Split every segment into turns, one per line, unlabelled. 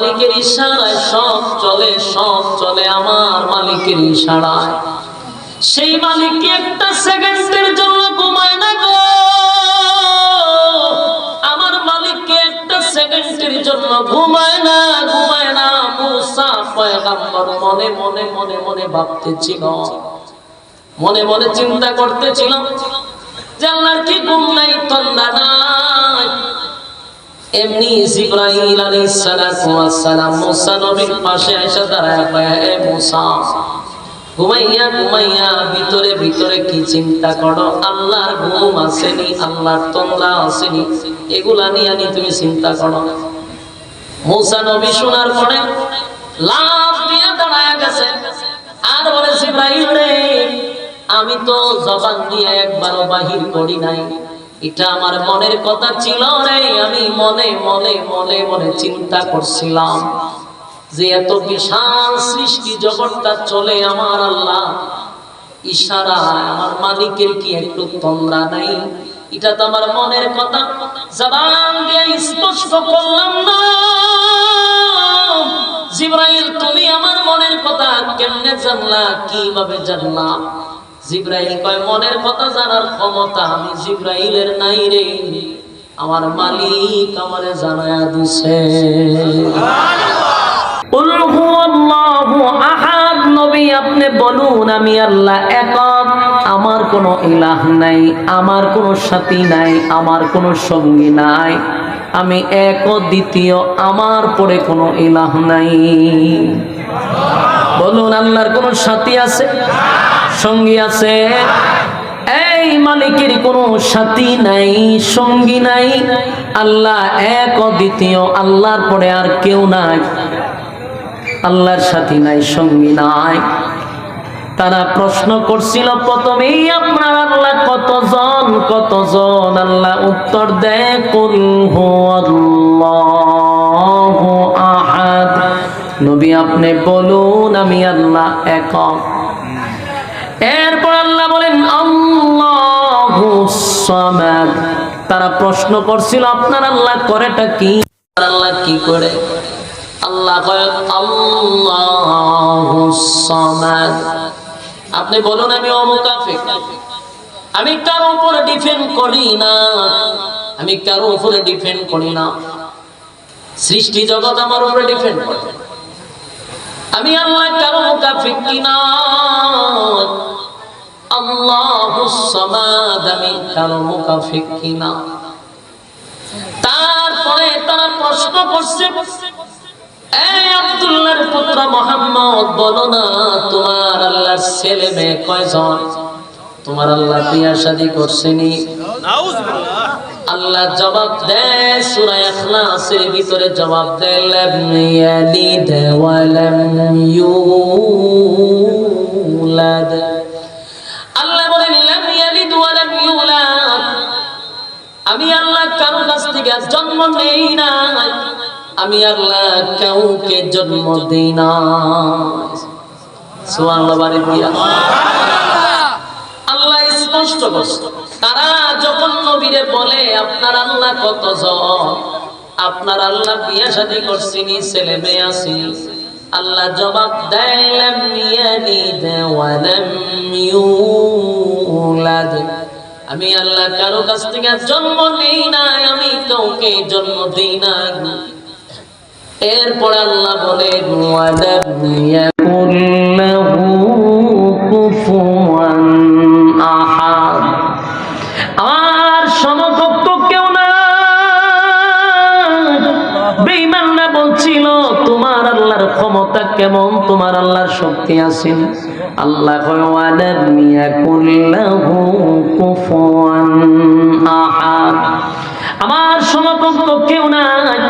মালিকের ইশারায় সব চলে আমার মালিকের ইশারায়। সেই মালিক কি একটা সেকেন্ডের জন্য ঘুমায় না গো? আমার মালিক কি একটা সেকেন্ডের জন্য ঘুমায় না। মুসা পয়গম্বর মনে মনে মনে মনে ভাবতেছিল, মনে মনে চিন্তা করতেছিল যে আল্লাহর কি ঘুম নাই, তন্দ্রা নাই। এমনি জিবরাইল আলাইহিস সালাম মুসা নবীর পাশে এসে দাঁড়ায়, এ মুসা, ঘুমাইয়া ঘুমাইয়া ভিতরে ভিতরে কি চিন্তা করো? আল্লাহর ঘুম আসেনি, আল্লাহর তন্দ্রা আসেনি, এগুলা নিয়ে তুমি চিন্তা করো। মুসা নবী শোনার পরে লাফ দিয়ে দাঁড়ায় গেছে আর বলে, জিবরাইল রে, আমি তো জবান দিয়ে একবারও বাহির করি নাই, এটা আমার মনের কথা ছিল রে। আমি মনে মনে মনে মনে চিন্তা করছিলাম যে এত বিশাল সৃষ্টি জগৎটা চলে আমার আল্লাহ ইশারা, আমার মালিকের কি একটু তন্দ্রা নাই? এটা তো আমার মনের কথা, জবান দিয়ে স্পষ্ট করলাম না। জিবরাইল, তুমি আমার মনের কথা কেমনে জানলা, কিভাবে জানলা? জিবরাইল কয়, মনের কথা জানার ক্ষমতা আমি জিবরাইলের নাই রে, আমার মালিক আমারে জানায়া দিছে। কুল হুয়াল্লাহু আহাদ, নবী আপনি বলুন আমি আল্লাহ একক, আমার কোনো ইলাহ নাই, আমার কোনো সাথী নাই, আমার কোনো সঙ্গী নাই, আমি এক ও দ্বিতীয়, আমার পরে কোনো ইলাহ নাই। বলুন আল্লাহর কোনো সাথী আছে, সঙ্গী আছে? এই মালিকের কোনো সাথী নাই, সঙ্গী নাই, আল্লাহ এক ও দ্বিতীয়, আল্লাহর পরে আর কেউ নাই, আল্লাহর সাথী নাই, সঙ্গী নাই। তারা প্রশ্ন করছিল প্রথমেই, আপনার আল্লাহ কতজন? আল্লাহ উত্তর দেয়, কুল হুয়াল্লাহু আহাদ, নবী আপনি বলুন আমি আল্লাহ একক। এরপর আল্লাহ বলেন আল্লাহুস সামাদ। তারা প্রশ্ন করছিল আপনার আল্লাহ করেটা কি? আল্লাহ কি করে? আল্লাহ কয় আল্লাহুস সামাদ। আপনি বলুন আমি অমুকাফিক, আমি কারো উপরে ডিপেন্ড করি না, আমি কারো উপরে ডিপেন্ড করি না, সৃষ্টি জগৎ আমার উপরে ডিপেন্ড করে। আমি আল্লাহ কারো মুকাফিক কিনা, আল্লাহুস সামাদ, আমি কারো মুকাফিক কিনা। তারপরে তারা প্রশ্ন করছে, এই আব্দুল্লাহর পুত্র মুহাম্মদ, বলো না তোমার আল্লাহর ছেলে মেয়ে কয়জন? তোমার আল্লাহ বিয়া শাদী করছেনি? নাউজুবিল্লাহ। আল্লাহ জবাব দেয় সূরা ইখলাসের ভিতরে, জবাব দেয় লাম ইয়ালিদ ওয়া লাম ইউলাদ। আল্লাহ বলেন লাম ইয়ালিদ ওয়া লাম ইউলাদ, আমি আল্লাহ কারো কাছ থেকে জন্ম নেই না, আমি আল্লাহ কাউকে জন্ম দেই না। সুবহানাল্লাহ, বাড়ি দিয়া আল্লাহ স্পষ্ট করছে। তারা যখন নবীরে বলে আপনার আল্লাহ কতজন, আপনার আল্লাহ বিয়া শাদী করছেনি, ছেলে মেয়ে আছে, আল্লাহ জবাব দেয় লাম ইয়ালিদ ওয়া লাম ইউলাদ, আমি আল্লাহ কারো কাছ থেকে জন্ম নেই না, আমি কাউকে জন্ম দেই না। এরপর আল্লাহ বলে ওয়া লাম ইয়াকুল লাহু কুফুয়ান আহাদ, আর সমকক্ষ কেউ না। বেঈমানরা বলছিল তোমার আল্লাহর ক্ষমতা কেমন, তোমার আল্লাহর শক্তি আছে? আল্লাহ কয় ওয়া লাম ইয়াকুল লাহু কুফুয়ান আহাদ, আমার সমকক্ষ কেউ নাই,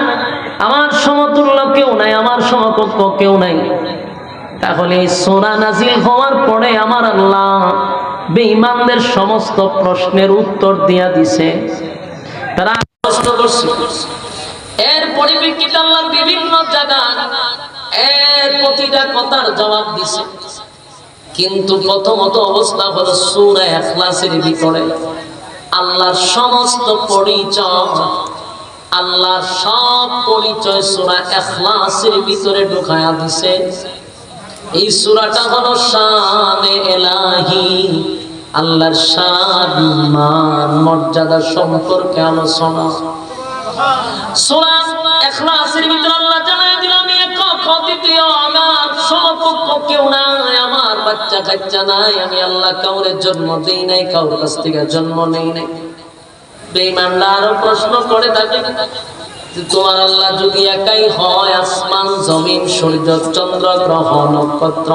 আমার সমতুল্য কেউ নাই, আমার সমকক্ষ কেউ নাই। তাহলে এই সূরা নাজিল হওয়ার পরে আমার আল্লাহ বেঈমানদের সমস্ত প্রশ্নের উত্তর দিয়া দিছে। তারা প্রশ্ন করছে, এর পরিপ্রেক্ষিতে আল্লাহ বিভিন্ন জায়গায় এর প্রতিটা কথার জবাব দিছে। কিন্তু প্রথমত অবস্থা হলো সূরা ইখলাসের ভিতরে আল্লাহর সমস্ত পরিচয়, আল্লাহর সব পরিচয় সূরা ইখলাসের ভিতরে ঢুকায়া দিছে। এই সূরাটা হলো শানে ইলাহি, আল্লাহর শান মান মর্যাদা সম্পর্কে আলোচনা। সূরা ইখলাসের ভিতরে আল্লাহ জানায় দিল আমি একক অদ্বিতীয়, আমার সমকক্ষ কেউ নাই, আমার বাচ্চা কাচ্চা নাই, আমি আল্লাহ কাউরে জন্ম দেই নাই, কাউর কাছ থেকে জন্ম নেই নাই। বেঈমানরা আরো প্রশ্ন করে থাকে তোমার আল্লাহ যদি একাই হয়, আসমান জমিন সূর্য চন্দ্র গ্রহ নক্ষত্র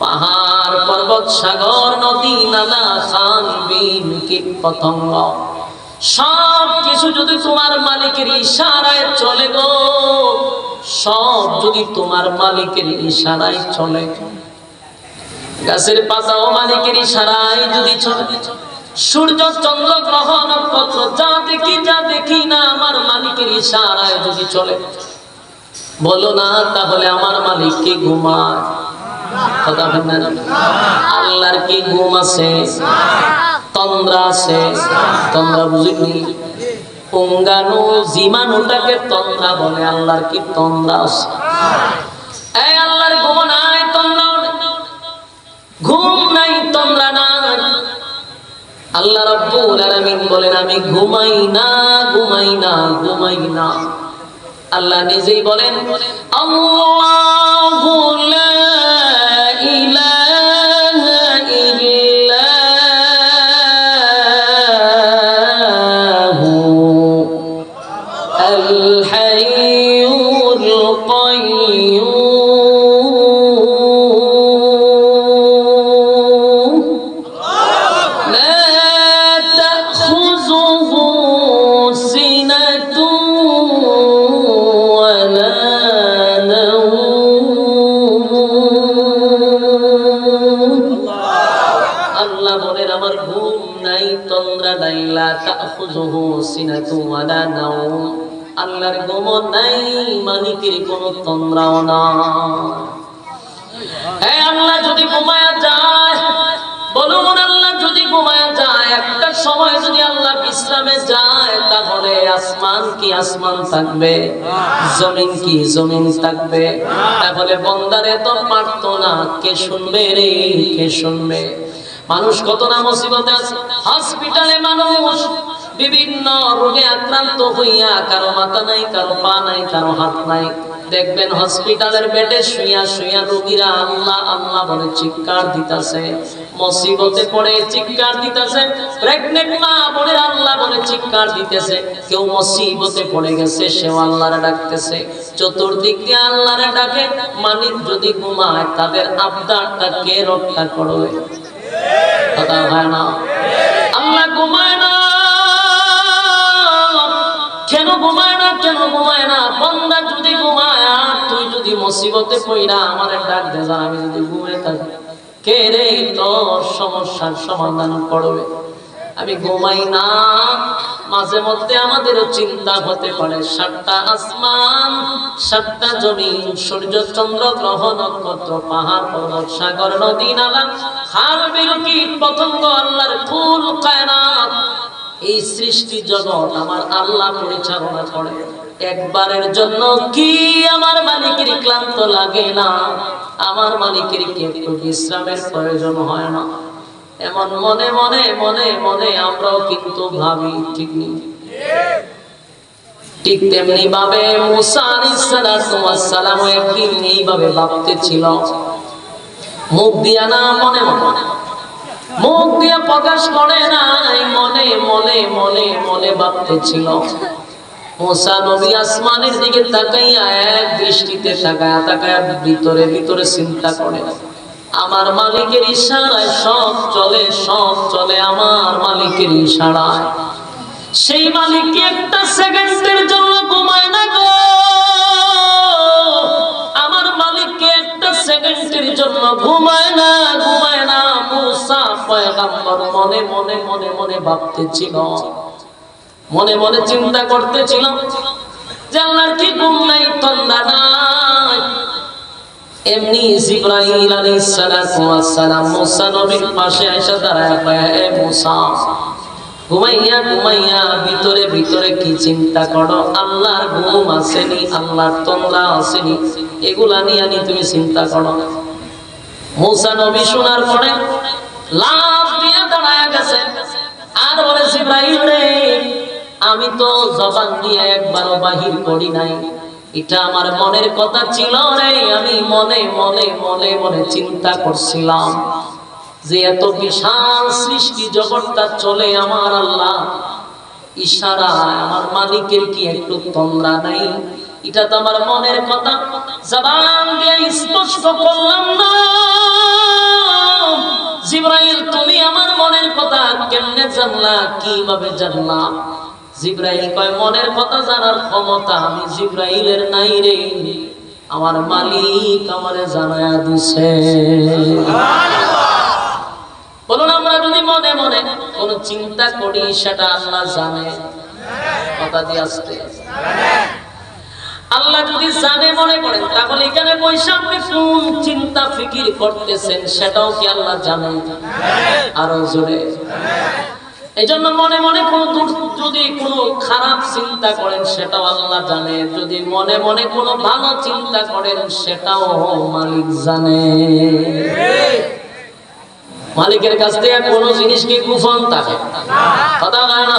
পাহাড় পর্বত সাগর নদী নালা খাল বিল কীট পতঙ্গ সব কিছু যদি তোমার মালিকের ইশারায় চলে গো, সব যদি তোমার মালিকের ইশারায় চলে, গাছের পাতাও মালিকের ইশারায় যদি চলে, সূর্য চন্দ্র গ্রহ নক্ষত্র যা দেখি না আমার মালিকের ইশারায় যদি চলে, বলো না তাহলে আমার মালিক কি ঘুমায়? কথা বলেন না। আল্লাহর কি ঘুম আছে? তন্দ্রা আছে? তন্দ্রা বুঝিনি? পুঙ্গানু জীবাণুটাকে তন্দ্রা বলে, আল্লাহর কি তন্দ্রা আছে? এই আল্লাহর ঘুম নাই, তন্দ্রা ঘুম নাই, তন্দ্রা নাই। আল্লাহ রাব্বুল আলামিন বলেন আমি ঘুমাই না, ঘুমাই না, ঘুমাই না। আল্লাহ নিজেই বলেন আল্লাহু লা ইলাহা ইল্লাহু আল হাইয়ুল কাইয়্যুম আল্লাহর ঘুম নাই, মালিকের কোন তন্দ্রাও না। আল্লাহ যদি ঘুমায়া যায়, বলুন আল্লাহ যদি ঘুমায়া যায়, একটা সময় যদি আল্লাহ বিশ্রামে যায়, তাহলে আসমান কি আসমান থাকবে, জমিন কি জমিন থাকবে? তাহলে বন্দারে তো পারতো না, কে শুনবে রে, কে শুনবে? মানুষ কত না মুসিবতে আছে, হসপিটালে মানুষ বিভিন্ন রোগে আক্রান্ত হইয়া, কারো মাথা নাই, কারো পা নাই, কারো হাত নাই, দেখবেন হসপিটালের বেডে শুইয়া শুইয়া রোগীরা আল্লাহ আল্লাহ বলে চিৎকার দিতেছে, মুসিবতে পড়ে চিৎকার দিতেছে, প্রেগনেন্ট মা বলে আল্লাহ বলে চিৎকার দিতেছে, কেউ মুসিবতে পড়ে গেছে সেও আল্লাহরে ডাকতেছে, চতুর্দিক দিয়ে আল্লাহরে ডাকে। মালিক যদি ঘুমায় তাদের আবদারটা কে রক্ষা করবে? কথা হয় না? আল্লাহ ঘুমায় না, কেন ঘুমায় না? কেন ঘুমায় না? বান্দা যদি ঘুমায়, আর তুই যদি মুসিবতে পড়া আমারে ডাক দে, আমি যদি ঘুমিয়ে থাকি, কে রে তোর সমস্যার সমাধান করবে? আমি ঘুমাই না। মাঝে মধ্যে আমাদেরও চিন্তা হতে পারে, সাতটা আসমান, সাতটা জমিন, সূর্য চন্দ্র গ্রহ নক্ষত্র পাহাড় পর্বত সাগর নদী নালা খাল বিল কীট পতঙ্গ, আল্লাহর কুল কায়নাত, এই সৃষ্টি জগৎ আমার আল্লাহ পরিচালনা করে। একবারের জন্য কি আমার মালিকের ক্লান্ত লাগে না? আমার মালিকের কি একটু বিশ্রামের প্রয়োজন হয় না? এমন মনে মনে মনে মনে আমরাও কিন্তু ভাবি, ঠিক নেই? ঠিক তেমনি ভাবে মুসা আলাইহিস সালাম একদিন এইভাবে ভাবতেছিল, মুখ দিয়া না, মনে মনে, মুখ দিয়া প্রকাশ করে নাই, মনে মনে মনে মনে ভাবতেছিল। মুসা নবী আসমানের দিকে তাকাইয়া এক দৃষ্টিতে তাকায়া তাকায়া ভিতরে ভিতরে চিন্তা করে, আমার মালিকের ইশারায় সব চলে, সব চলে আমার মালিকের ইশারায়। সেই মালিক একটা সেকেন্ডের জন্য ঘুমায় না গো, আমার মালিককে একটা সেকেন্ডের জন্য ঘুমায় না, ঘুমায় না। মুসা পয়গম্বর মনে মনে মনে মনে ভাবতেছিল, মনে মনে চিন্তা করতেছিল যে আল্লাহর কি ঘুম নাই, তন্দ্রা নাই। এমনি জিবরাইল আলাইহিস সালাম মুসা নবীর পাশে এসে দাঁড়ায়, এ মুসা, ঘুমাইয়া ঘুমাইয়া ভিতরে ভিতরে কি চিন্তা করো? আল্লাহর ঘুম আসেনি, আল্লাহর তন্দ্রা আসেনি, এগুলা নিয়ে তুমি চিন্তা করো। মূসা নবী শোনার পরে লাফ দিয়ে দাঁড়ায় গেছে আর বলে, জিবরাইল রে, আমি তো জবান দিয়ে একবারও বাহির করি নাই, এটা আমার মনের কথা ছিল রে। আমি মনে মনে মনে মনে চিন্তা করছিলাম যে এত বিশাল সৃষ্টি জগৎটা চলে আমার আল্লাহ ইশারায়, আমার মালিকের কি একটু তন্দ্রা নাই? এটা তো আমার মনের কথা, জবান দিয়ে স্পষ্ট করলাম না। জিবরাইল, তুমি আমার মনের কথা কেমনে জানলা, কিভাবে জানলা? জিবরাইল কয়, মনের কথা জানার ক্ষমতা আমি জিবরাইলের নাই রে, আমার মালিক আমারে জানায়া দিছে। বলুন, আমরা যদি মনে মনে কোন চিন্তা করি সেটা আল্লাহ জানে? কথা দিয়ে আসতে, আল্লাহ যদি জানে মনে করেন, তাহলে এখানে বসে আপনি কোন চিন্তা ফিকির করতেছেন সেটাও কি আল্লাহ জানেন? আরো জোরে। এই জন্য মনে মনে যদি কোনো খারাপ চিন্তা করেন সেটাও আল্লাহ জানে, যদি মনে মনে কোনো ভালো চিন্তা করেন সেটাও মালিক জানে। মালিকের কাছ থেকে কোনো জিনিস কি গোপন থাকে? কথা বলে না,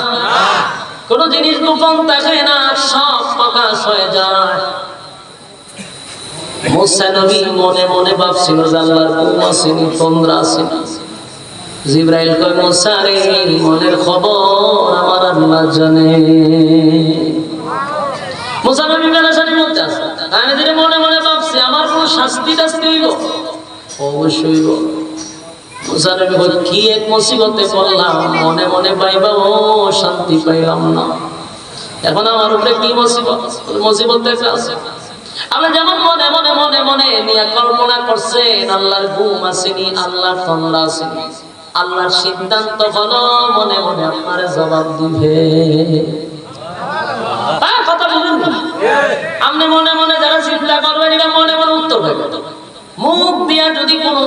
কোনো জিনিস গোপন থাকে না, সব প্রকাশ হয়ে যায়। মুসা নবী মনে মনে ভাবছিল যে আল্লাহর ঘুম আসেনি, তন্দ্রা আসেনি। জিবরাইল কয়, মুসা রে, মনের খবর আমার আল্লাহ জানে। মুসা নবী বেলাশানি মধ্যে আছে, আমি যদি মনে মনে ভাবছি আমার কোনো শাস্তি টাস্তি হইব, অবশ্যই হইব। মুসা নবী কয়, কি এক মুসিবতে পড়লাম, মনে মনে পাইবা ও শান্তি পাইলাম না, এখন আমার উপরে কি মুসিবত? মুসিবত দেখে আছে। আমরা যেমন মনে মনে মনে মনে নিয়ে কল্পনা করছেন আল্লাহর ঘুম আসেনি, আল্লাহর তন্দ্রা আসেনি, আল্লাহর সিদ্ধান্ত হলো মনে মনে আপনার জবাব দিবে। কথা বলুন, আপনি মনে মনে যারা চিন্তা করবেন এটা মনে মনে উত্তর পাইবেন। মুখ দিয়া যদি কোনো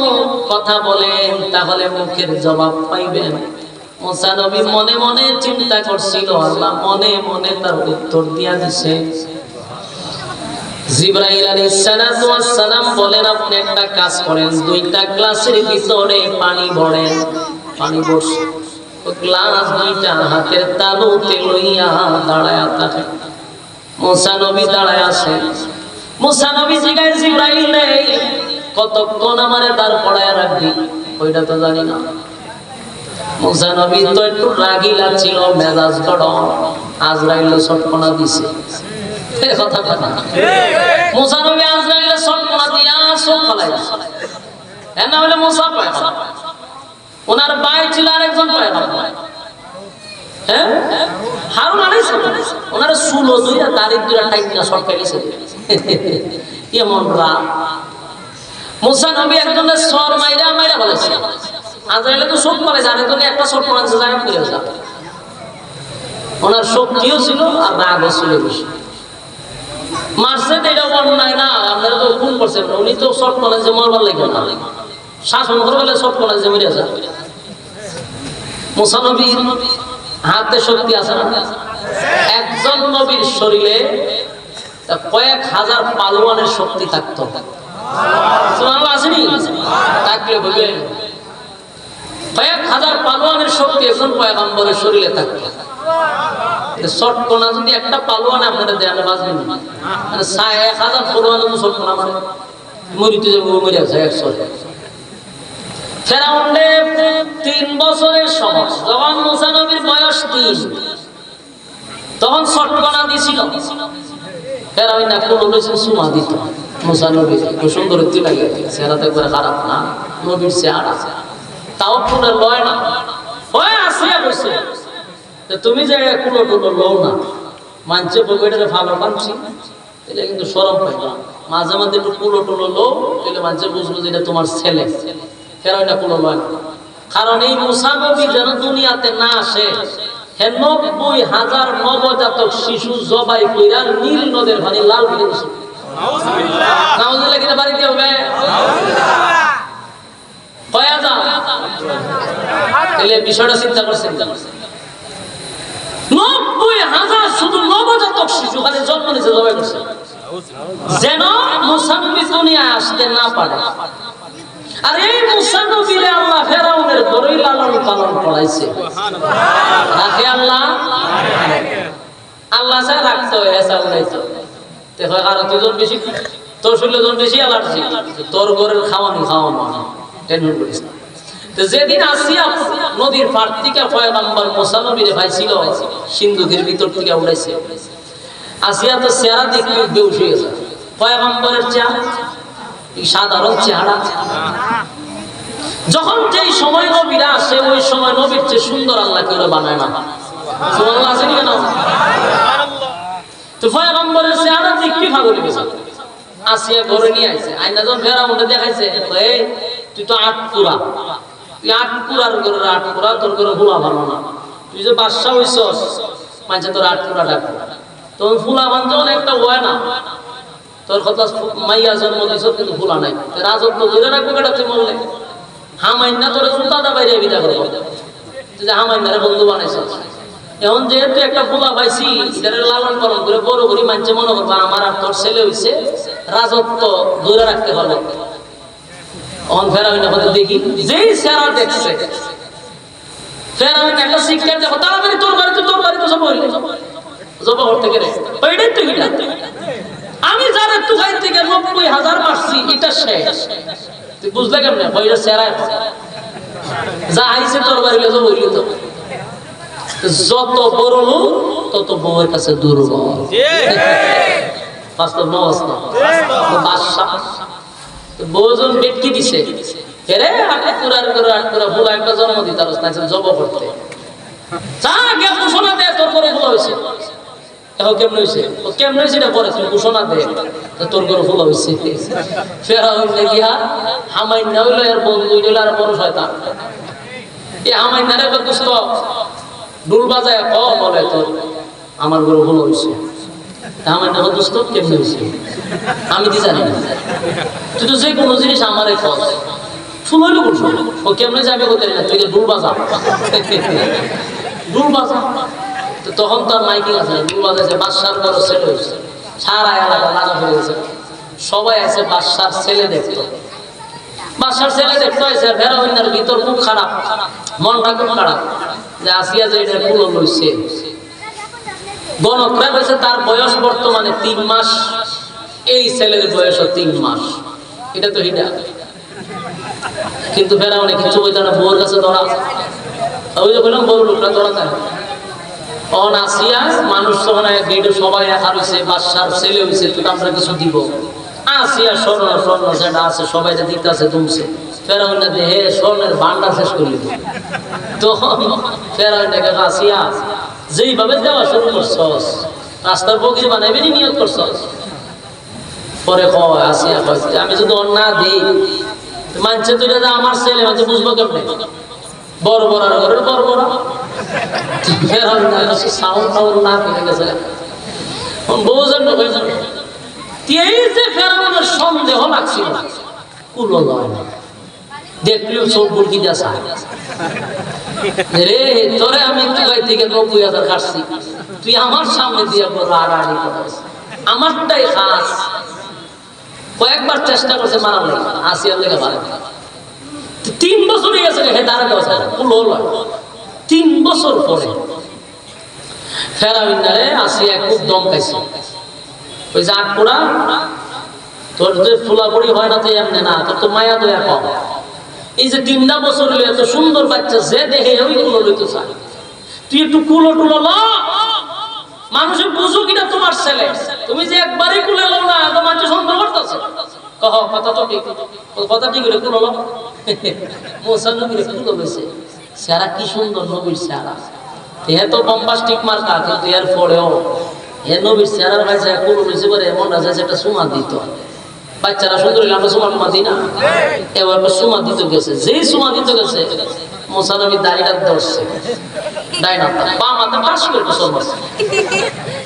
কথা বলেন তাহলে মুখের জবাব পাইবেন। মুসা নবী মনে মনে চিন্তা করছিল, আল্লাহ মনে মনে তার উত্তর দিয়া দিছে। জিবরাইল আলাইহিস সালাম বলেন, আপনি একটা কাজ করেন, দুইটা গ্লাসের ভিতরে পানি ভরেন। পানি ভরছে, ওই গ্লাস দুইটা হাতের তালুতে লইয়া দাঁড়ায়া থাকে। মুসা নবী দাঁড়ায় আছে। মুসা নবী জিগায়, জিবরাইল রে, কতক্ষণ আমারে দাঁড় করায় রাখবি? ওইটা তো জানি না। মুসা নবী তো একটু রাগী লাগছিল, মেজাজ গরম। আজরাইল সটকনা দিছে, কথা কথা। মুসা নবী আজরাইল সটকনা দিয়া চোখ ফলাইছে। এর নাম হলো মুসা পয়গম্বর। ওনার ভাই ছিল আরেকজন পয়গম্বর, হ্যাঁ, হারুন আলাইহিস সালাম। ওনার চুল দুইটা দাড়ি দুইটা টাইটটা সটকাইছে, এমন রাগ। মুসা নবী একজনের সর মাইরা মাইরা বলেছে, আজরাইল তো চোখ ফলাই জানে তো একটা চোখ ফলাইছে, জানেন করে যাবে। ওনার শক্তিও ছিল আর রাগও ছিল বেশি। মারছে তো এটা অন্যায় না, আপনারা তো ভুল করছেন। উনি তো শর্ট কলেজে মরবার লাগবে না, শাসন করবে শর্ট কলেজে মরে যায়। মুসা নবীর হাতে শক্তি আছে না? একজন নবীর শরীরে কয়েক হাজার পালোয়ানের শক্তি থাকতো। আসেনি? থাকলে বলবে কয়েক হাজার পালোয়ানের শক্তি এখন পয়গম্বরের শরীরে থাকতো। শটকোনা যদি একটা পালোয়ান আপনারা দেয়ালে বাঁচবেন না, মানে 1000 পালোয়ান শটকোনা মানে মরিতে যাবে, মরে আছে 100। ফেরাউনের 3 বছরের সময়, যখন মুসা নবীর বয়স 3, তখন শটকোনা দিছিল। ফেরাউন না কোন রয়েছে সুমা দিত মুসা নবী, খুব সুন্দর একটু লাগে, সেরাতে করে খারাপ না, নবীর চেহারা তাও কোনো লয় না। ওই আসিয়া বসে তুমি যে কোনো কোনো লও না, মানছে বগেটারে ভালো পাচ্ছি, এটা কিন্তু সরম পাই না। মাঝে মাঝে একটু কুলো টুলো লো, তাহলে মানছে বুঝবো যে এটা তোমার ছেলে। ফেরাও এটা কুলো লয় না, কারণ এই মুসা নবী যেন দুনিয়াতে না আসে, 90,000 নবজাতক শিশু জবাই কইরা নীল নদের পানি লাল করে দিছে। নাউজুবিল্লাহ কিনা বাড়িতে হবে কয়া যা, তাহলে বিষয়টা চিন্তা করছেন। 90,000 শুধু নবজাতক শিশু খালি জন্ম নিতে জবাই করছে, যেন মুসা নবী দুনিয়ায় আসতে না পারে। আর এই মুসা নবীরে আল্লাহ ফেরাউনের ঘরেই লালন পালন করাইছে। রাখে আল্লাহ, আল্লাহ যা রাখতো এসা উড়াইতো। দেখো আর দুজন বেশি, তোর 16 জন বেশি অ্যালার্জি, তোর ঘরের খাওয়ানো টেনশন করিস না। যেদিন আসিয়া নদীর পার থেকে পয়গম্বর মুসা নবীরে ভাইছিল, সিন্ধুকের ভিতর থেকে উড়াইছে। আসিয়া তো চেহারা দেখে বেউস হয়ে গেছে। পয়গম্বরের চেহারা সাধারণ চেহারা, যখন যেই সময় নবীরা আসে ওই সময় নবীর চেয়ে সুন্দর আল্লাহ কেউ বানায় না। সুবহানাল্লাহ আছে কি না? তো পয়গম্বরের চেহারা দেখে পাগল গেছে। আসিয়া ঘরে নিয়ে আইছে, আইনা যখন ফেরাউনকে দেখাইছে, এই তুই তো আটপুরা, তুই আটপুরার ঘরের আটপুরা, তোর ঘরে হুলা ভালো না, তুই যে বাদশা হইছস মাঝে তোর আটপুরা ডাকবো। তখন ফুলা বান্ধব একটা হয় না, তোর কথা মাইয়া জন্ম দিছ কিন্তু ফুলা নাই, রাজত্ব ধরে রাখবো কেটা তুই বললে? হামাইন্না তোর জুতাটা বাইরে বিদা করবো, তুই যে হামাইন্নারে বন্ধু বানাইছ। এখন যেহেতু একটা ফুলা পাইছি, এটারে লালন পালন করে বড় করি, মানছে মনে করবো আমার আর তোর ছেলে হইছে, রাজত্ব ধরে রাখতে হবে। অন ফেরাউন আমাদের দেখি যেই সেরা দেখছে, ফেরাউন একটা শিক্ষা দেখো, তাড়াতাড়ি তোর বাড়ি তো সব হইলে জবা করতে গেলে ওইটাই তো এটা। আমি যারা তুফাই থেকে 90,000 মারছি, এটা শেষ। তুই বুঝলে কেমন? ওইটা সেরা যা আইছে তোর বাড়ি জব হইলি তো। যত বড় লোক তত বউয়ের কাছে দুর্বল। বাস্তব না বাস্তব? বাদশা বউজন বেটকি দিছে, এরে আটকুরার করে আটকুরা ভুলা একটা জন্ম দিতে জব করতে। যা গে ঘোষণা দে তোর করে ভুলা হয়েছে। কেমন হয়েছে? কেমন হয়েছে এটা পরে তুমি ঘোষণা দে তোর করে ভুলা হয়েছে। ফেরাউন গিয়া হামাইন্না হইলো এর বন্ধু হইলো আর বড় শয়তান। এই হামাইন্নারে দুষ্ট ডুল বাজায় বলে তোর আমার করে ভুল হয়েছে। হামাইন্না দুষ্ট কেমন হয়েছে আমি কি জানি না, তুই তো যে কোনো জিনিস আমার খোঁজ ফুল হইলো বলছো ও কেমনে যাবে কোথায় না, তুই ডুল বাজা ডুল বাজা। তখন তার মাইকিং আছে, ডুল বাজাইছে, বাদশার বড় ছেলে হয়েছে, সারা এলাকা রাজা হয়ে গেছে, সবাই আছে বাদশার ছেলে দেখতো। বাদশার ছেলে দেখতে হয়েছে, ফেরাউনের ভিতর খুব খারাপ, মনটা খুব খারাপ যে আসিয়া যে এটা ফুল লইছে। গণকরা হয়েছে তার বয়স বর্তমানে 3 মাস, এই ছেলের বয়স 3 মাস, এটা তো হিডা। কিন্তু ফেরাউনে কিছু বলতে না, বউর কাছে ধরা, ওই যে বললাম বউ লোকটা ধরা যায়। তখন আসিয়া মানুষ তখন গেটে সবাই একা রয়েছে, বাদশার ছেলে হয়েছে, তুই আমরা কিছু দিব। আসিয়া স্বর্ণ স্বর্ণ যেটা আছে সবাই যে দিতে আছে তুমছে, ফেরাউন না দেহে স্বর্ণের ভান্ডার শেষ করলি। তখন ফেরাউন দেখে আসিয়া যেইভাবে দেওয়া শুরু করছস, রাস্তার বগির বানাইবি নিয়ত করছস। পরে কয় আসিয়া কয় আমি যদি অন্য দিই মানছে তুই আমার ছেলে হয়তো বুঝবো কেমনে, বড় বড় ঘরের বড় বড় সাউন্ড টাউন্ড না পেয়ে গেছে। বহুজন ফেরাউনের সন্দেহ লাগছিল, কুলো লয় না, দেখলেও চোখ বুলকি দেশা রে তোরে আমি তুই থেকে 90,000 কাটছি, তুই আমার সামনে দিয়ে আড়াআড়ি করিস, আমারটাই খাস। কয়েকবার চেষ্টা করছে মারা নেই, আসিয়ার লেগে মারা 3 বছর হয়ে গেছে, হে দাঁড়াতে বসে কুলো লয়। 3 বছর পরে ফেরাউন্নারে আসিয়া খুব দম খাইছে, ওই যে আটপুরা তোর যে ফুলাপুরি হয় না তো এমনি না, তোর তো মায়া দয়া কম। এই যে 3টা বছর হইলে এত সুন্দর বাচ্চা যে দেখে ওই কুলো লইতে চায়, তুই একটু কুলো টুলো ল, মানুষের বুঝো কিনা তোমার ছেলে, তুমি যে একবারই কুলে লো না তো মানুষ সন্দেহ করতেছে। কহ কথা তো ঠিক, কথা ঠিক হলে কুলো ল। মুসা নবীর কুলো লইছে, সেরা কি সুন্দর নবীর সেরা, এ তো বম্বাস্টিক মার্কা, কিন্তু এর পরেও এ নবীর সেরার কাছে কুলো লইছে করে এমন আছে একটা সুমা দিত। বাচ্চারা সুন্দর হইলে আমরা সুমা টুমা দিই না, এবার সুমা দিতে গেছে, যেই সুমা দিতে গেছে মুসা নবীর দাড়িটা ধরছে, ডাইনা পা মাথা পাশ করে সব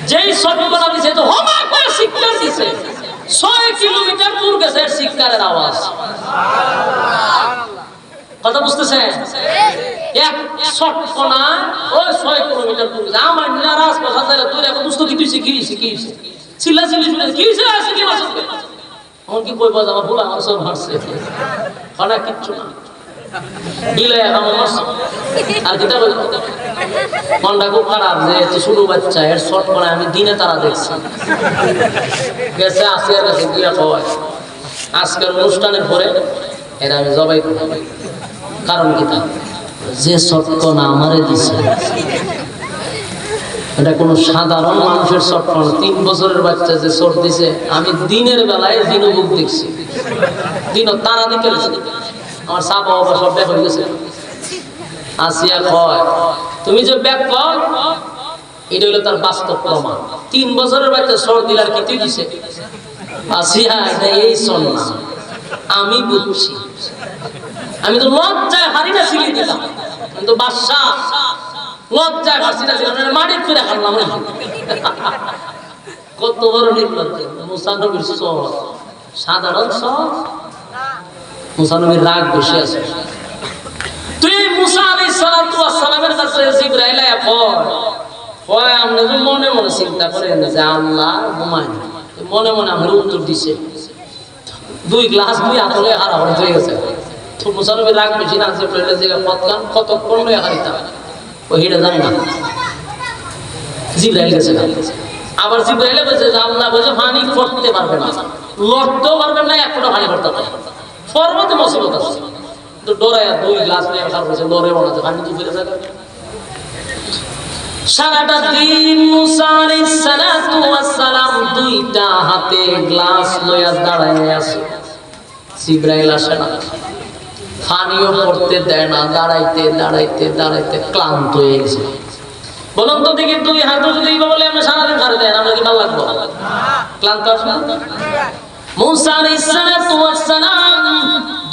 যেই ছবি করা দিছে তো হমা করে শিক্ষার দিছে, 6 কিলোমিটার দূর গেছে শিক্ষারের আওয়াজ। কথা বুঝতেছেন? এক শটকনা ওই 6 কিলোমিটার দূরে আমার নারাজ কথা যায় তুই এখন দুষ্ট কি তুইছে কি হইছে চিল্লা চিল্লি শুনে কি হইছে আছে কি মাছ আমার কি কইবা আমার বলা আমার সব হাসছে খানা কিচ্ছু না দিলে আমার মাছ আর কিটা বল মনটা খুব খারাপ যে এত ছোট বাচ্চা এর শটকনা আমি দিনে তারা দেখছি গেছে আসিয়ার কাছে গিয়া কয় আজকের অনুষ্ঠানের পরে এরা আমি জবাই করব কারণ কি তা যে শটকনা আমারে দিছে এটা কোনো সাধারণ মানুষের শটকনা 3 বছরের বাচ্চা যে শট দিছে আমি দিনের বেলায় দিনবুক দেখছি দিন তারা দিকে আমার সাপ বাবা সব ব্যাক হয়ে গেছে আসিয়া কয় তুমি যে ব্যাক কর এটা হলো তার বাস্তব প্রমাণ 3 বছরের বাচ্চা শট দিলার কি তুই দিছে আসিয়া এটা এই শোন না আমি বুঝছি আমি তো লজ্জায় হারি না ছিলি দিলাম কিন্তু বাদশা লজ্জায় হাসি না ছিলাম মাটি ফিরে হারলাম কত বড় নির্লজ্জ মুসা নবীর সব সাধারণ সব মুসা নবীর রাগ বেশি আছে তুই মুসা আলাইহিস সালাতু ওয়াস সালামের কাছে জিবরাইল আয়া কয় আপনি তো মনে মনে চিন্তা করেন যে আল্লাহ ঘুমায় মনে মনে আমার উত্তর দিছে 2 গ্লাস দুই হাতলে হারা হয়ে গেছে তো মুসা নবীর রাগ বেশি না জিবরাইলের জায়গা কতক্ষণ লয়ে হারিতা ওইটা জানি না জিবরাইল গেছে আবার জিবরাইলে বলেছে যে আল্লাহ বলেছে পানি করতে পারবে না লড়তেও পারবেন না এক ফোঁটা পানি করতে পারবে পর্বতে মুসিবত আছে তো ডরায়া 2 গ্লাস নিয়ে খারাপ হয়েছে লড়ে বানাতে পানি তো ফিরে যাবে সারাটা দিন মুসা আলাইহিস সালাতু ওয়াস সালাম 2টা হাতে গ্লাস লইয়া দাঁড়ায় আছে জিবরাইল আসে না পানিও পড়তে দেয় না দাঁড়াইতে দাঁড়াইতে দাঁড়াইতে ক্লান্ত হয়ে গেছে বলুন তো দেখি 2 হাত যদি বলে আমি সারাদিন ঘরে দেন আমরা কি ভালো লাগবো ক্লান্ত আসবে মুসা আলাইহিস সালাতু ওয়াস সালাম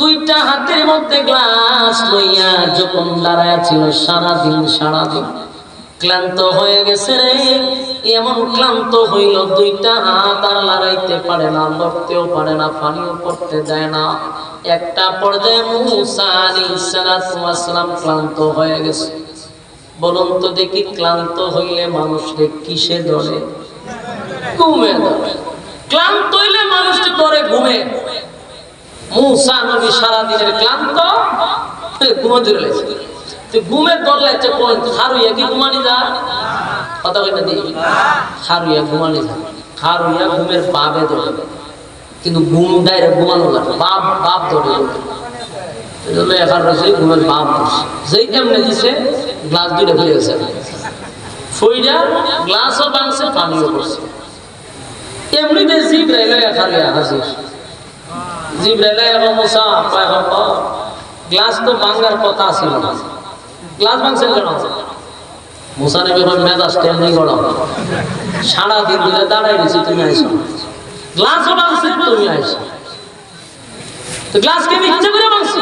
2টা হাতের মধ্যে গ্লাস লইয়া যখন দাঁড়ায় ছিল সারাদিন ক্লান্ত হয়ে গেছে রে এমন ক্লান্ত হইল 2টা হাত আর লড়াইতে পারে না লড়তেও পারে না পানিও পড়তে দেয় না একটা পর্যায়ে মুসা আলাইহিস সালাতু ওয়াস সালাম ক্লান্ত হয়ে গেছে বলুন তো দেখি ক্লান্ত হইলে মানুষকে কিসে ধরে ঘুমে ধরে ক্লান্ত হইলে মানুষকে ধরে ঘুমে মুসা নবী সারা দিনের ক্লান্ত ঘুমে ধরে লেছে তুই ঘুমে ধরলে কোন খারুইয়া কি ঘুমানি যা কথা কইতে দিই খারুইয়া ঘুমানি যা খারুইয়া ঘুমের বাবে ধরে কিন্তু ঘুম ডাইরেক্ট ঘুমানো লাগে বাপ ধরে এজন্য এখন রয়েছে ঘুমের বাপ ধরছে যেই কেমনে দিছে গ্লাস 2টা ফেলে গেছে ফইরা গ্লাসও ভাঙছে পানিও পড়ছে এমনিতে জিবরাইল খারুইয়া হাজির জিবরাইল এবং মুসা পয়গম্বর গ্লাস তো ভাঙার কথা ছিল না গ্লাস ভাঙছেন কেন মুসা নবী বলেন মেজাজ তেমনি গরম সারাদিন ধরে দাঁড়াই রয়েছি তুমি আইসো গ্লাসও ভাঙছে তুমি আইসো তো গ্লাস কে ইচ্ছে করে ভাঙছি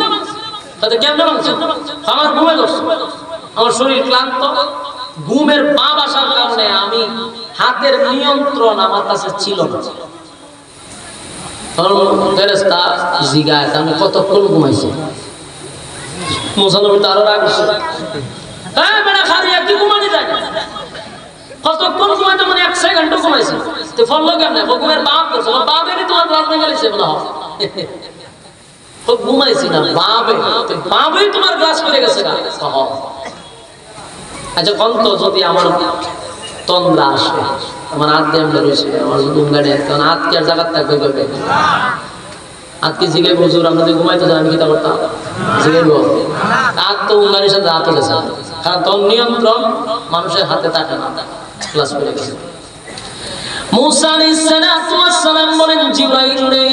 তাতে কেমনে ভাঙছে আমার ঘুমে ধরছে আমার শরীর ক্লান্ত ঘুমের ভাব আসার কারণে আমি হাতের নিয়ন্ত্রণ আমার কাছে ছিল না ফেরেশতা জিগায় আমি কতক্ষণ ঘুমাইছি মুসা নবী তারও রাগ হচ্ছে হ্যাঁ বেটা খারিয়া কি ঘুমানি যায় কতক্ষণ ঘুমাইতে মানে 1 সেকেন্ড ঘুমাইছে তো ফললো কেমনে ঘুমের বাপ করছে বাপেরই তোমার প্রাণ ভেঙে গেছে বলা ঘুমাইছি না বাপেই তোমার গ্লাস ফেলে গেছে আচ্ছা কন্ত যদি আমার তন্দ্রা আসবে আমার হাত দিয়ে আমরা রয়েছে আমার যদি উঙ্গাড়ে তখন হাত কি আর জায়গার থাকবে করবে আজকে জিগে বছর আমরা ঘুমাইতে যাই আমি কিতা করতাম জিগে হাত তো উঙ্গারির সাথে হাত গেছে কারণ তোর নিয়ন্ত্রণ মানুষের হাতে থাকে না ক্লাস করে গেছে মুসা আলাইহিস সালাম বলেন জিবরাইল রে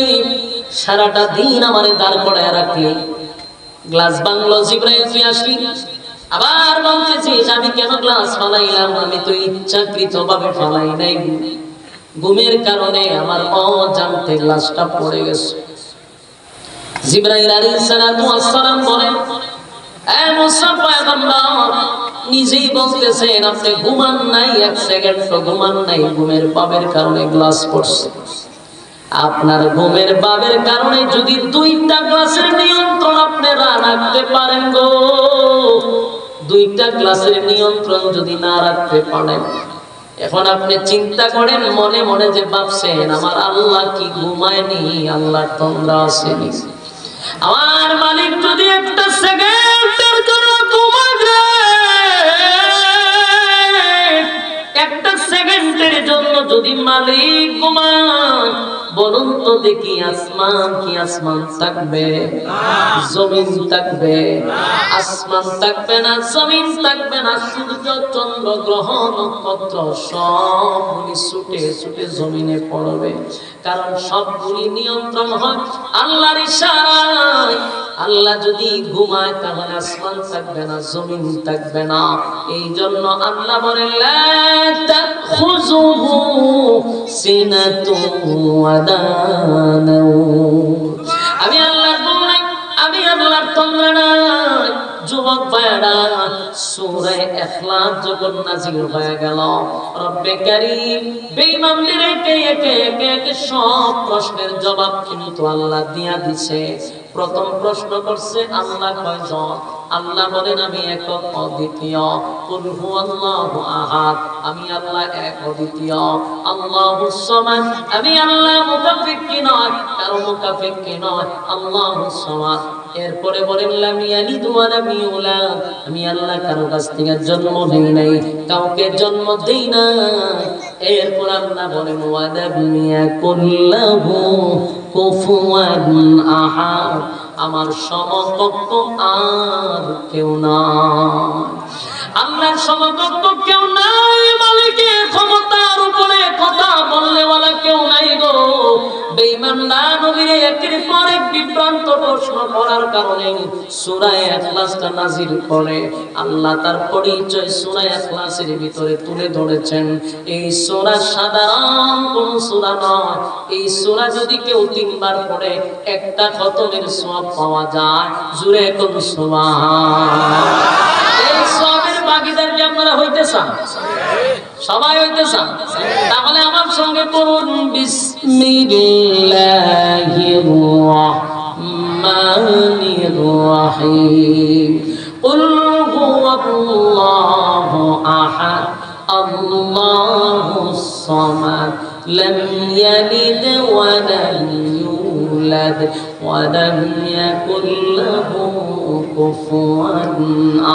সারাটা দিন আমারে দাঁড় করায় রাখলি গ্লাস ভাঙলো জিবরাইল তুই আসলি আবার বলতেছি আমি কেন গ্লাস ফালাইলাম আমি তো ইচ্ছাকৃতভাবে ফালাই নাই ঘুমের কারণে আমার অজান্তে গ্লাসটা পড়ে গেছে জিবরাইল আলাইহিস সালাম বলেন এ মুসা পয়গম্বর নিজেই বলতেছেন আপনি ঘুমান নাই 1 সেকেন্ড তো ঘুমান নাই ঘুমের পাবের কারণে গ্লাস পড়ছে আপনার ঘুমের পাবের কারণে যদি 2টা গ্লাসের নিয়ন্ত্রণ আপনারা রাখতে পারেন গো দুইটা গ্লাসের নিয়ন্ত্রণ যদি না রাখতে পারেন, এখন আপনি চিন্তা করেন মনে মনে যে ভাবছেন আমার আল্লাহ কি ঘুমায়নি, আল্লাহর তন্দ্রা আসেনি। আমার মালিক যদি একটা সেকেন্ডের জন্য ঘুমাবে, একটা সেকেন্ডের জন্য যদি মালিক ঘুমায়, বলুন তো দেখি আসমান কি আসমান থাকবে? জমিন থাকবে? আসমান থাকবে না, জমিন থাকবে না, সূর্য চন্দ্র গ্রহ নক্ষত্র সবগুলি ছুটে ছুটে জমিনে পড়বে। কারণ সবগুলি নিয়ন্ত্রণ হয় আল্লাহর ইশারায়। আল্লাহ যদি ঘুমায় তাহলে আসমান থাকবে না, জমিন থাকবে না। এই জন্য আল্লাহ বলেন লা তাখুযুহু সিনাতুন ওয়ালা নাওম। আমি আল্লাহর ঘুমাই, আমি আল্লাহর তন্দ্রা নাই। যুবক ভাইরা, সূরা ইখলাস যখন নাযিল হয়ে গেল, রব্বে কারীম বেঈমানদের একে একে একে সব প্রশ্নের জবাব কিন্তু আল্লাহ দিয়া দিছে। প্রথম প্রশ্ন করছে আল্লাহ কয়জন? আল্লাহ বলেন আমি একক অদ্বিতীয়। কুল হুয়াল্লাহু আহাদ, আমি আল্লাহ এক অদ্বিতীয়। আল্লাহুস সামাদ, আমি আল্লাহ মুকাফিক্কি নয়, কারো মুকাফিক্কি নয়, আল্লাহুস সামাদ। এরপরে বলেন লাম ইয়ালিদ ওয়া লাম ইউলাদ, আমি আল্লাহ কারো কাছ থেকে জন্ম নেই নাই, কাউকে জন্ম দেই না। এরপর আল্লাহ বলেন ওয়া লাম ইয়াকুল লাহু কুফুয়ান আহাদ, আমার সমকক্ষ আর কেউ নাই। আল্লাহর সমকক্ষ কেউ নাই। মালিকের ক্ষমতার উপরে কথা বললে ওয়ালা কেউ নাই গো। বেঈমানরা নবীর একের পর এক বিভ্রান্ত প্রশ্ন করার কারণে সূরা ইখলাসটা নাযিল করে। আল্লাহ তার পরিচয় সূরা ইখলাসের ভিতরে তুলে ধরেছেন। এই সূরা সাধারণ কোন সূরা নয়। এই সূরা যদি কেউ 3 বার পড়ে একটা খতমের সওয়াব পাওয়া যায়। জোরে কোন সুবহান। এই সওয়াবের ভাগীদার কি আপনারা হইতে চান? সবাই হইতে চান? তাহলে আমার সঙ্গে পড়ুন বিসমিল্লাহির রাহমানির রাহিম। কুল হুয়াল্লাহু আহাদ, আল্লাহুস সামাদ, লাম ইয়ালিদ ওয়া লাম ইউলাদ ওয়া লাম ইয়াকুল লাহু কুফুয়ান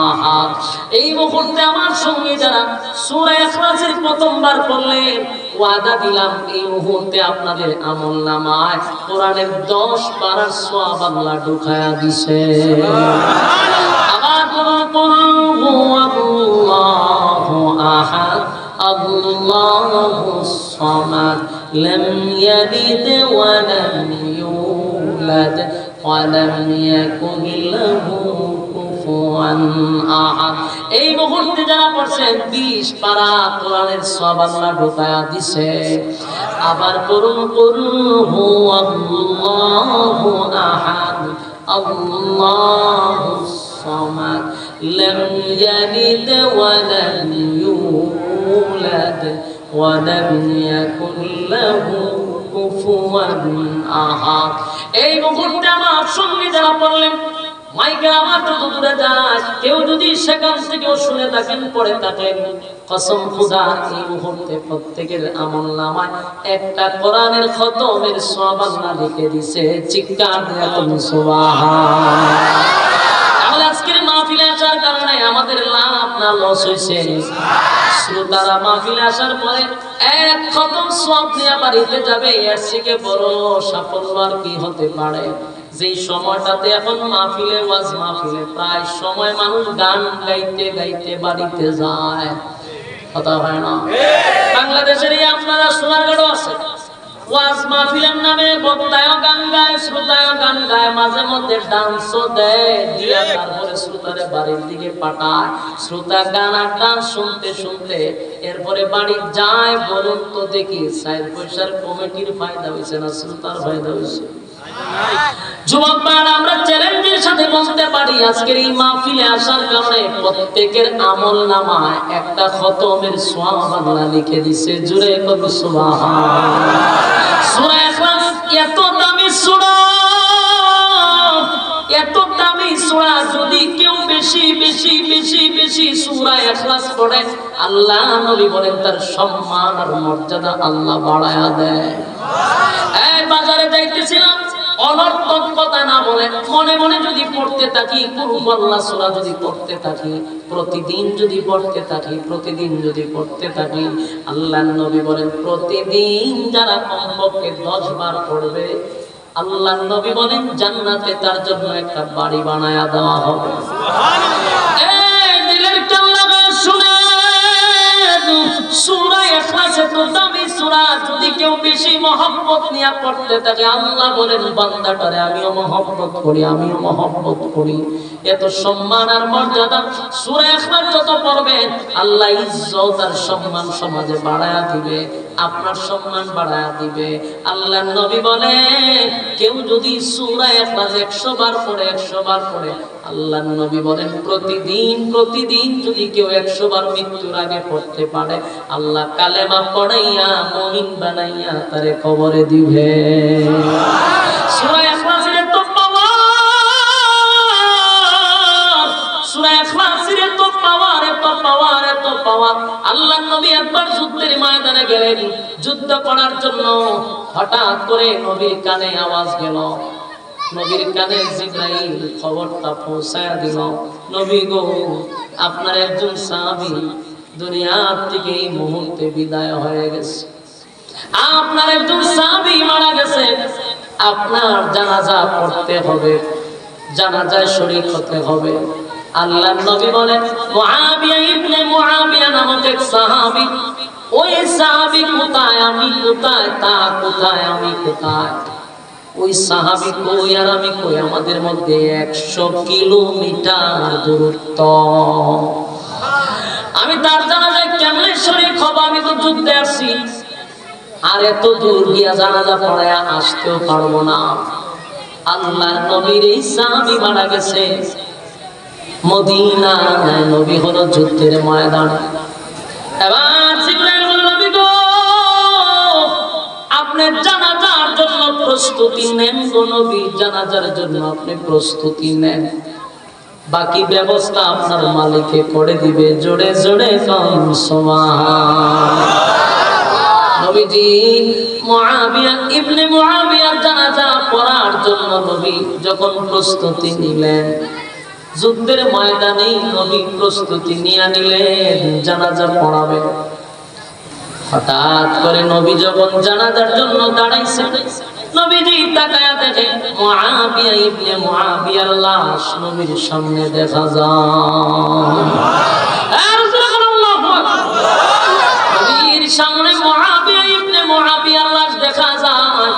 আহাদ। এই মুহূর্তে আমার সঙ্গে যারা সূরা ইখলাসের প্রথমবার পড়লেন, ওয়াদা দিলাম এই মুহূর্তে আপনাদের আমলনামায় কোরআনের 10 পারার সওয়াব আল্লাহ ঢুকায়া দিছে। আবার কুল হুয়াল্লাহু আহাদ, আল্লাহুস সামাদ, লাম ইয়ালিদ ওয়া লাম ইউলাদ ওয়া লাম ইয়াকুল লাহু কুফুয়ান আহাদ। এই মুহূর্তে যারা পড়ছেন 20 পারা কোরআনের সওয়াব আল্লাহ ঢুকায়া দিছে। আবার পড়ুন কুল হুয়াল্লাহু আহাদ, আল্লাহুস সামাদ, লাম ইয়ালিদ ওয়া লাম ইউলাদ ওয়া লাম ইয়াকুল লাহু কুফুয়ান আহাদ। এই মুহূর্তে আমার সঙ্গে যারা পড়লেন, মাইকে আমার যত দূরে যায়, কেউ যদি সেখান থেকেও শুনে থাকেন, পড়ে থাকেন, কসম খোদা এই মুহূর্তে প্রত্যেকের আমলনামায় একটা কোরআনের খতমের সওয়াব আল্লাহ লিখে দিয়েছে। চিৎকার দিয়ে বলুন সুবহান। তাহলে আজকের মাহফিলে আসার কারণে আমাদের লাভ না লস হইছে? শ্রোতারা মাহফিলে আসার পরে এক খতম সওয়াব নিয়ে বাড়িতে যাবে, এর থেকে বড় সাফল্য আর কি হতে পারে? যেই সময়টাতে এখন মাহফিলে ওয়াজ মাহফিলে প্রায় সময় মানুষ গান গাইতে গাইতে বাড়িতে যায়, কথা হয় না? বাংলাদেশের এই আপনারা সোনারগাঁও আছে, ওয়াজ মাহফিলের নামে বক্তায়ও গান গায়, শ্রোতায়ও গান গায়, মাঝে মধ্যে ডান্সও দেয়, দিয়া তারপরে শ্রোতারে বাড়ির দিকে পাঠায়। শ্রোতা গান আর ডান্স শুনতে শুনতে এরপরে বাড়ি যায়। বলুন তো দেখি 4 পয়সার কমিটির ফায়দা হয়েছে না শ্রোতার ফায়দা হয়েছে? যুবক ভাইরা, আমরা চ্যালেঞ্জের সাথে বলতে পারি আজকের এই মাহফিলে আসার কারণে প্রত্যেকের আমলনামায় একটা খতমের সওয়াব আল্লাহ লিখে দিয়েছে। জোরে কত সুবহান। সূরা ইখলাস এত দামি সূরা, এত দামি সূরা, যদি কেউ বেশি বেশি বেশি বেশি সূরা ইখলাস পড়ে, আল্লাহ নবী বলেন তার সম্মান আর মর্যাদা আল্লাহ বাড়ায়া দেয়। এই বাজারে যাইতেছিলাম, অনর্থক কথা না বলে মনে মনে যদি পড়তে থাকি, কুরআন সূরা যদি পড়তে থাকি, প্রতিদিন যদি পড়তে থাকি, প্রতিদিন যদি পড়তে থাকি, আল্লাহর নবী বলেন প্রতিদিন যারা কমপক্ষে 10 বার পড়বে, আল্লাহর নবী বলেন জান্নাতে তার জন্য একটা বাড়ি বানায়া দেওয়া হবে। সুবহানাল্লাহ। এই দিলের কান লাগায় শুনে, সূরা ইখলাস তো দামি সূরা, যদি কেউ বেশি মহব্বত নিয়ে পড়তে থাকে, আল্লাহ বলেন বান্দাটারে আমিও মহব্বত করি, আমিও মহব্বত করি। এত সম্মান আর মর্যাদা সূরা ইখলাস যত পড়বেন, আল্লাহ ইজ্জত আর সম্মান সমাজে বাড়ায়া দিবে, আপনার সম্মান বাড়ায়া দিবে। আল্লাহর নবী বলে কেউ যদি সূরা ইখলাস 100 বার পড়ে, 100 বার পড়ে, আল্লাহর নবী বলেন প্রতিদিন প্রতিদিন যদি কেউ 100 বার মৃত্যুর আগে পড়তে পারে, আল্লাহ কালেমা পড়াইয়া মুমিন বানাইয়া তারে কবরে দিবে। সূরা ইখলাসের তো পাওয়ার, সূরা ইখলাসের তো পাওয়ার, এত পাওয়ার, এত পাওয়ার। আল্লাহর নবী একবার যুদ্ধের ময়দানে গেলেন, যুদ্ধ করার জন্য। হঠাৎ করে নবীর কানে আওয়াজ গেল, নবীর কানে জিবরাইল খবরটা পৌঁছায়া দিল, নবী গো আপনার একজন সাহাবী দুনিয়ার থেকে এই মুহূর্তে বিদায় হয়ে গেছে, আপনার একজন সাহাবী মারা গেছে, আপনার জানাজা পড়তে হবে, জানাজায় শরীক হতে হবে। আল্লাহর নবী বলেন মুআবিয়া ইবনে মুআবিয়া নামক এক সাহাবী, ওই সাহাবী কোথায়, আমি কোথায়, তা কোথায়, আমি কোথায়? ওই সাহাবী কই আর আমি কই, আমাদের মধ্যে 100 কিলোমিটার দূরত্ব। আমি তার জানাজায় কেমনে শরীক হব? আমি তো যুদ্ধে আসছি, আর এত দূর গিয়া জানাজা পড়ায়া আসতেও পারবো না। আল্লাহর নবীর এই সাহাবী মারা গেছে মদিনায়, নবী হলো যুদ্ধের ময়দানে। এবার জিবরাইল বলল নবী গো আপনি জানাজার জন্য প্রস্তুতি নেন, গো নবী জানাজার জন্য আপনি প্রস্তুতি নেন, বাকি ব্যবস্থা আপনার মালিকে করে দিবে। জোরে জোরে কম সুবহানাল্লাহ। নবীজি মুআবিয়া ইবনে মুআবিয়ার জানাজা পড়ার জন্য নবী যখন প্রস্তুতি নিলেন, যুদ্ধের ময়দানেই নবী প্রস্তুতি নিয়ে নিলেন জানাজা পড়াবেন। হঠাৎ করে নবী যখন জানাজার জন্য দাঁড়াইছেন, নবীজি তাকায়া দেখে মুআবিয়া ইবনে মুআবিয়ার লাশ নবীর সামনে দেখা যায়। নবীর সামনে মুআবিয়া ইবনে মুআবিয়ার লাশ দেখা যায়।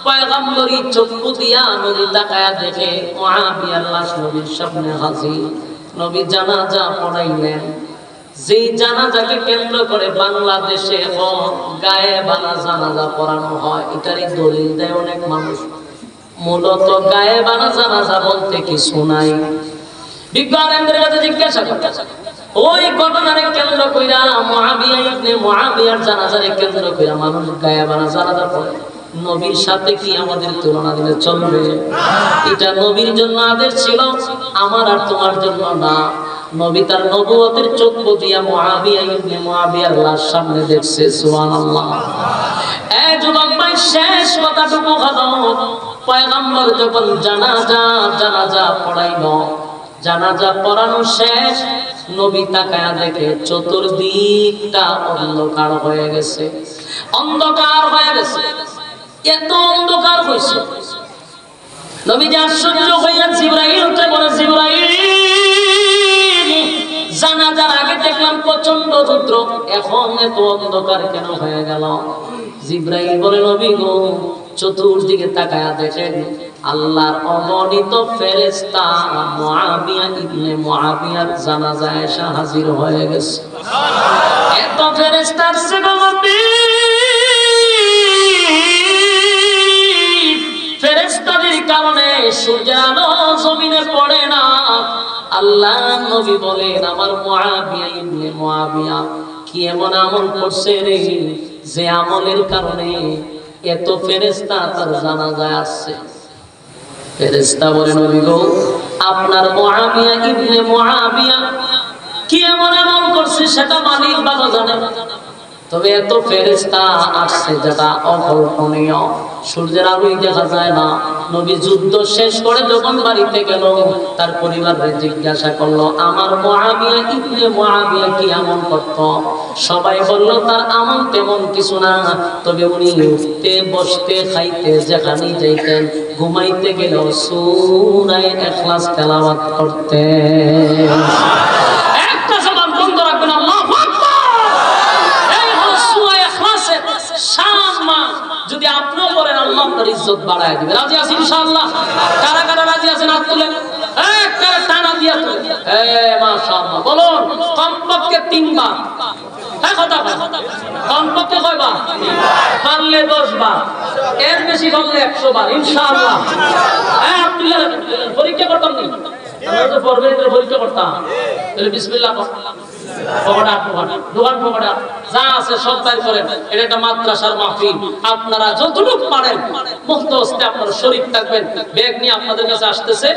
পয়গম্বরী চক্ষু দিয়া নবী তাকায়া দেখে মুআবিয়ার লাশ নবীর সামনে হাজির। নবী জানাজা পড়াইলেন। যেই জানাজাকে কেন্দ্র করে বাংলাদেশে গায়েবানা জানাজা পড়ানো হয়, এটারই দলিল দেয় অনেক মানুষ। মূলত গায়েবানা জানাজা বলতে কিছু নাই। বিজ্ঞানীদের কাছে জিজ্ঞাসা করতে, ওই ঘটনারে কেন্দ্র কইরা মুআবিয়া ইবনে মুআবিয়ার জানাজারে কেন্দ্র কইরা মানুষ গায়েবানা জানাজা পড়ে, নবীর সাথে কি আমাদের তুলনা দিলে চলবে? এটা নবীর জন্য আদেশ ছিল, আমার আর তোমার জন্য না। নবী তার নবুয়তের চক্ষু দিয়া মুআবিয়া ইবনে মুআবিয়ার লাশ সামনে দেখছে। সুবহানাল্লাহ। এই যুবক ভাই, শেষ কথাটুকু হলো, পয়গম্বর যখন জানাজা পড়াইলো, জানাজা পড়ানো শেষ, নবী তাকায়া দেখে চতুর্দিকটা অন্ধকার হয়ে গেছে, অন্ধকার হয়ে গেছে। এত অন্ধকার হয়েছে, নবীজি আশ্চর্য হইয়া জিবরাইলকে বলে, জিবরাইল জানাজার আগে দেখলাম প্রচন্ড রৌদ্র, এখন এত অন্ধকার কেন হয়ে গেল? জিবরাইল বলে, নবী গো চতুর্দিকে তাকায়া দেখেন আল্লাহর অগণিত ফেরেশতা মুআবিয়া ইবনে মুআবিয়ার জানাজায় এসে হাজির হয়ে গেছে। এত ফেরেশতা আসছে গো নবী, ফেরেশতাদের কারণে সূর্যের আলো জমিনে পড়ে না। আল্লাহ নবী বলেন, আমার মুআবিয়া ইবনে মুআবিয়া কি এমন আমল করছে রে, যে আমলের কারণে এত ফেরেশতা তার জানাজায় আসছে। ফেরেশতা বলে, নবী গো আপনার মুআবিয়া ইবনে মুআবিয়া কি এমন আমল করছে সেটা মালিক ভালো জানে। তবে এত ফেরেশতা আসছে যেটা অকল্পনীয়, সূর্যের আলোই দেখা যায় না। নবী যুদ্ধ শেষ করে যখন বাড়িতে গেল, তার পরিবারকে জিজ্ঞাসা করলো, আমার মুআবিয়া ইবনে মুআবিয়া কি আমল করত? সবাই বলল তার আমল তেমন কিছু না, তবে উনি উঠতে বসতে খাইতে যেখানেই যাইতেন, ঘুমাইতে গেলেও সূরা ইখলাস তেলাওয়াত করতেন। একটা জবান বন্ধ রাখবেন, আল্লাহু আকবার। যদি আপনিও করেন আল্লাহ আপনার ইজ্জত বাড়ায় দিবে। রাজি আছেন ইনশাআল্লাহ? কারা কারা রাজি আছেন হাত তুলেন। একটা টানা দিয়া তুলেন। মাশাআল্লাহ। বলুন কমপক্ষে 3 বার। কথা কমপক্ষে কয়বার? পারলে 10 বার, এর বেশি করলে 100 বার ইনশাআল্লাহ। পরীক্ষা করতাম নি আমরা তো পরবের পরীক্ষা করতাম। তাহলে বিসমিল্লাহ যা আছে সব বাইর করেন। এটা একটা মাদ্রাসার মাহফিল, আপনারা যতটুকু পারেন মুক্ত হস্তে আপনারা শরীক থাকবেন। ব্যাগ নিয়ে আপনাদের কাছে আসতেছে,